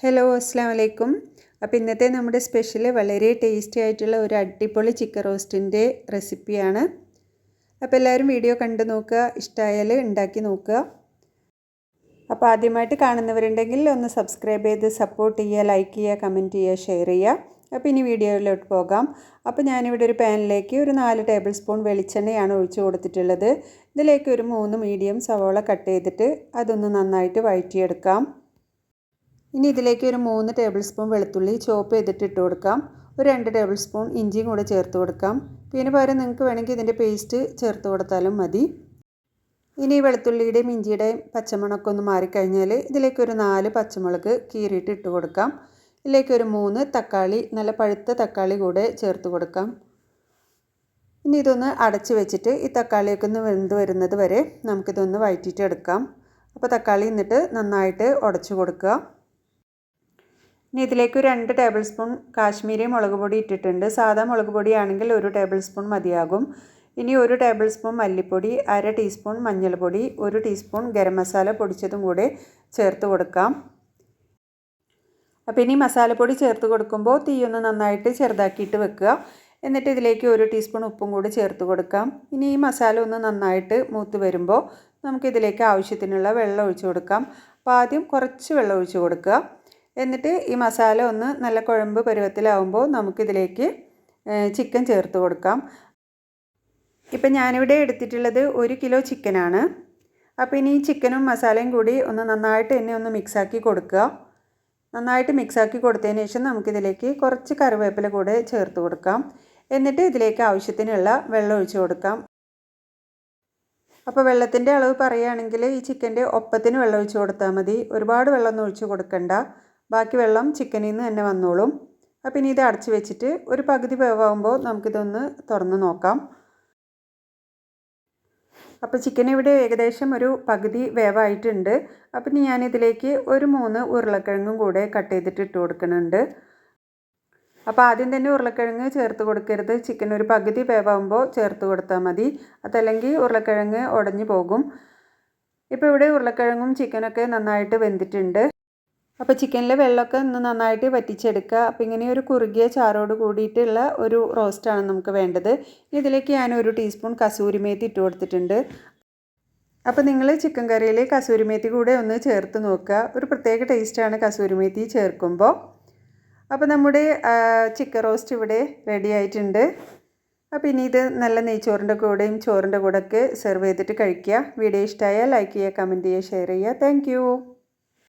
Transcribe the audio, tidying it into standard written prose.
Hello അസ്സാം വലൈക്കും. അപ്പോൾ ഇന്നത്തെ നമ്മുടെ സ്പെഷ്യൽ വളരെ ടേസ്റ്റി ആയിട്ടുള്ള ഒരു അടിപൊളി ചിക്കൻ റോസ്റ്റിൻ്റെ റെസിപ്പിയാണ്. അപ്പോൾ എല്ലാവരും വീഡിയോ കണ്ടു നോക്കുക, ഇഷ്ടമായാൽ ഉണ്ടാക്കി നോക്കുക. അപ്പോൾ ആദ്യമായിട്ട് കാണുന്നവരുണ്ടെങ്കിൽ ഒന്ന് സബ്സ്ക്രൈബ് ചെയ്ത് സപ്പോർട്ട് ചെയ്യുക, ലൈക്ക് ചെയ്യുക, കമൻറ്റ് ചെയ്യുക, ഷെയർ ചെയ്യുക. അപ്പോൾ ഇനി വീഡിയോയിലോട്ട് പോകാം. അപ്പോൾ ഞാനിവിടെ ഒരു പാനിലേക്ക് ഒരു 4 ടേബിൾ സ്പൂൺ വെളിച്ചെണ്ണയാണ് ഒഴിച്ച് കൊടുത്തിട്ടുള്ളത്. ഇതിലേക്ക് ഒരു 3 മീഡിയം സവോള കട്ട് ചെയ്തിട്ട് അതൊന്ന് നന്നായിട്ട് വഴറ്റിയെടുക്കാം. ഇനി ഇതിലേക്ക് ഒരു 3 ടേബിൾ സ്പൂൺ വെളുത്തുള്ളി ചോപ്പ് ചെയ്തിട്ട് ഇട്ട് കൊടുക്കാം. ഒരു 2 ടേബിൾ സ്പൂൺ ഇഞ്ചിയും കൂടെ ചേർത്ത് കൊടുക്കാം. പിന്നെ പകരം നിങ്ങൾക്ക് വേണമെങ്കിൽ ഇതിൻ്റെ പേസ്റ്റ് ചേർത്ത് കൊടുത്താലും മതി. ഇനി വെളുത്തുള്ളിയുടെയും ഇഞ്ചിയുടെയും പച്ചമണമൊക്കെ ഒന്ന് മാറിക്കഴിഞ്ഞാൽ ഇതിലേക്ക് ഒരു 4 പച്ചമുളക് കീറിയിട്ട് ഇട്ട് കൊടുക്കാം. ഇതിലേക്ക് ഒരു 3 തക്കാളി, നല്ല പഴുത്ത തക്കാളി കൂടെ ചേർത്ത് കൊടുക്കാം. ഇനി ഇതൊന്ന് അടച്ച് വെച്ചിട്ട് ഈ തക്കാളിയൊക്കെ ഒന്ന് വെന്ത് വരുന്നത് വരെ നമുക്കിതൊന്ന് വഴറ്റിയിട്ട് എടുക്കാം. അപ്പോൾ തക്കാളി എന്നിട്ട് നന്നായിട്ട് ഉടച്ചു കൊടുക്കുക. ഇനി ഇതിലേക്ക് 2 ടേബിൾ സ്പൂൺ കാശ്മീരി മുളക് പൊടി ഇട്ടിട്ടുണ്ട്. സാധാ മുളക് പൊടിയാണെങ്കിൽ 1 ടേബിൾ സ്പൂൺ മതിയാകും. ഇനി 1 ടേബിൾ സ്പൂൺ മല്ലിപ്പൊടി, 1/2 ടീസ്പൂൺ മഞ്ഞൾപ്പൊടി, 1 ടീസ്പൂൺ ഗരം മസാല പൊടിച്ചതും കൂടെ ചേർത്ത് കൊടുക്കാം. അപ്പോൾ ഇനി മസാലപ്പൊടി ചേർത്ത് കൊടുക്കുമ്പോൾ തീയൊന്ന് നന്നായിട്ട് ചെറുതാക്കിയിട്ട് വെക്കുക. എന്നിട്ട് ഇതിലേക്ക് 1 ടീസ്പൂൺ ഉപ്പും കൂടി ചേർത്ത് കൊടുക്കാം. ഇനി ഈ മസാല ഒന്ന് നന്നായിട്ട് മൂത്ത് വരുമ്പോൾ നമുക്കിതിലേക്ക് ആവശ്യത്തിനുള്ള വെള്ളം ഒഴിച്ച് കൊടുക്കാം. അപ്പോൾ ആദ്യം കുറച്ച് വെള്ളം ഒഴിച്ച് കൊടുക്കുക. എന്നിട്ട് ഈ മസാല ഒന്ന് നല്ല കുഴമ്പ് പരുവത്തിലാവുമ്പോൾ നമുക്കിതിലേക്ക് ചിക്കൻ ചേർത്ത് കൊടുക്കാം. ഇപ്പം ഞാനിവിടെ എടുത്തിട്ടുള്ളത് 1 കിലോ ചിക്കനാണ്. അപ്പോൾ ഇനി ഈ ചിക്കനും മസാലയും കൂടി ഒന്ന് നന്നായിട്ട് എന്നെ ഒന്ന് മിക്സാക്കി കൊടുക്കുക. നന്നായിട്ട് മിക്സാക്കി കൊടുത്തതിന് ശേഷം നമുക്കിതിലേക്ക് കുറച്ച് കറിവേപ്പില കൂടെ ചേർത്ത് കൊടുക്കാം. എന്നിട്ട് ഇതിലേക്ക് ആവശ്യത്തിനുള്ള വെള്ളം ഒഴിച്ച് കൊടുക്കാം. അപ്പോൾ വെള്ളത്തിൻ്റെ അളവ് പറയുകയാണെങ്കിൽ ഈ ചിക്കൻ്റെ ഒപ്പത്തിന് വെള്ളം ഒഴിച്ച് കൊടുത്താൽ മതി. ഒരുപാട് വെള്ളമൊന്നും ഒഴിച്ച് കൊടുക്കണ്ട. ബാക്കി വെള്ളം ചിക്കനിൽ നിന്ന് തന്നെ വന്നോളും. അപ്പോൾ ഇനി ഇത് അടച്ച് വെച്ചിട്ട് ഒരു പകുതി വേവാകുമ്പോൾ നമുക്കിതൊന്ന് തുറന്ന് നോക്കാം. അപ്പോൾ ചിക്കൻ ഇവിടെ ഏകദേശം ഒരു പകുതി വേവായിട്ടുണ്ട്. അപ്പം ഞാനിതിലേക്ക് ഒരു 3 ഉരുളക്കിഴങ്ങും കൂടെ കട്ട് ചെയ്തിട്ട് ഇട്ട് കൊടുക്കുന്നുണ്ട്. അപ്പോൾ ആദ്യം തന്നെ ഉരുളക്കിഴങ്ങ് ചേർത്ത് കൊടുക്കരുത്. ചിക്കൻ ഒരു പകുതി വേവാകുമ്പോൾ ചേർത്ത് കൊടുത്താൽ മതി. അതല്ലെങ്കിൽ ഉരുളക്കിഴങ്ങ് ഉടഞ്ഞു പോകും. ഇപ്പോൾ ഇവിടെ ഉരുളക്കിഴങ്ങും ചിക്കനൊക്കെ നന്നായിട്ട് വെന്തിട്ടുണ്ട്. അപ്പോൾ ചിക്കനിലെ വെള്ളമൊക്കെ ഒന്ന് നന്നായിട്ട് വറ്റിച്ചെടുക്കുക. അപ്പോൾ ഇങ്ങനെ ഒരു കുറുകിയ ചാറോട് കൂടിയിട്ടുള്ള ഒരു റോസ്റ്റാണ് നമുക്ക് വേണ്ടത്. ഇതിലേക്ക് ഞാൻ 1 ടീസ്പൂൺ കസൂരി മേത്തി ഇട്ട് കൊടുത്തിട്ടുണ്ട്. അപ്പോൾ നിങ്ങൾ ചിക്കൻ കറിയിൽ കസൂരി മേത്തി കൂടെ ഒന്ന് ചേർത്ത് നോക്കുക. ഒരു പ്രത്യേക ടേസ്റ്റാണ് കസൂരി മേത്തി ചേർക്കുമ്പോൾ. അപ്പോൾ നമ്മുടെ ചിക്കൻ റോസ്റ്റ് ഇവിടെ റെഡി ആയിട്ടുണ്ട്. അപ്പോൾ ഇനി ഇത് നല്ല നെയ്ച്ചോറിൻ്റെ കൂടെയും ചോറിൻ്റെ കൂടെയൊക്കെ സെർവ് ചെയ്തിട്ട് കഴിക്കുക. വീഡിയോ ഇഷ്ടമായാൽ ലൈക്ക് ചെയ്യുക, കമൻറ്റ് ചെയ്യുക, ഷെയർ ചെയ്യുക. താങ്ക്